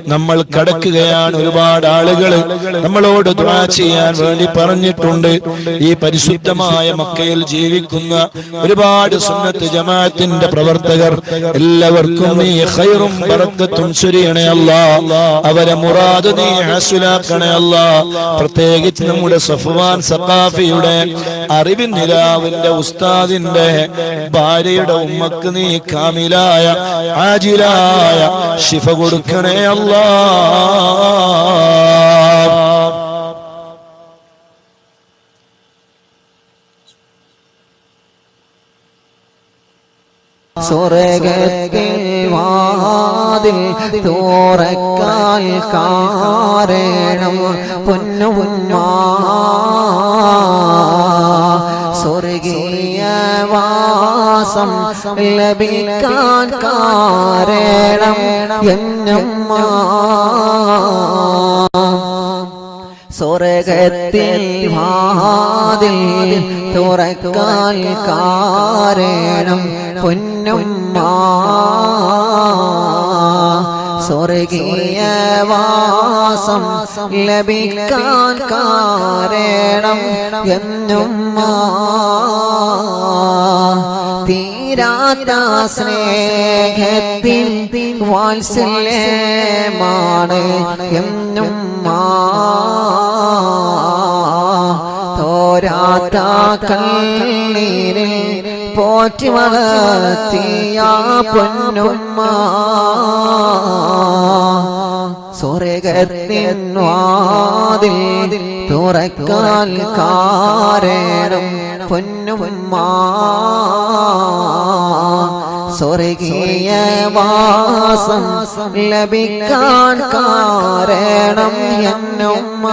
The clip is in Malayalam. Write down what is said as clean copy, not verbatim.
നമ്മൾ കടക്കുകയാണ്. ഒരുപാട് ആളുകൾ നമ്മളോട് ദുആ ചെയ്യാൻ വേണ്ടി പറഞ്ഞിട്ടുണ്ട്. ഈ പരിശുദ്ധമായ മക്കയിൽ ജീവിക്കുന്ന ഒരുപാട് സുന്നത്ത് ജമാഅത്തിന്റെ പ്രവർത്തകർ എല്ലാവർക്കും നീ ഖൈറും ബറക്കത്തും ചൊരിയണേ അല്ലാഹ്. അവരെ മുറാദ് നീ ഹസ്സലാക്കണേ അല്ലാഹ്. പ്രത്യേകിച്ച് നമ്മുടെ സഫ്വാൻ സഖാഫിയുടെ അറിവിൻ നിലാവിന്റെ ഉസ്താദിന്റെ ഭാര്യയുടെ ഉമ്മക്ക് നീ കാമിലായ ആജിലായ ശിഫ കൊടുക്കണേ അല്ലാഹ്. സ്വർഗ്ഗത്തിൽ വാതിൽ തുറക്കാൻ കാരണം പൊന്നുമ്മ. സ്വർഗീയ വാസം ലഭിക്കാൻ കാരണം എന്നുമ്മ. സ്വർഗ്ഗത്തിൽ വാതിൽ തുറക്കാൻ കാരണം പൊന്നുമ്മ. സ്വർഗീയ വാസം ലഭിക്കാൻ കാരണം എന്നുമ്മ. തീരാത്ത സ്നേഹത്തിൻ വാത്സല്യമാണ് എന്നുമ്മ. തോരാത്ത കണ്ണീരിൽ പോറ്റി വളർത്തിയ പൊന്നുമ്മ. സ്വർഗ്ഗത്തിൻ വാതിൽ തുറക്കാൻ കാരണം പൊന്നുമ്മ. സ്വർഗീയ വാസം ലഭിക്കാൻ കാരണം എന്നുമ്മ.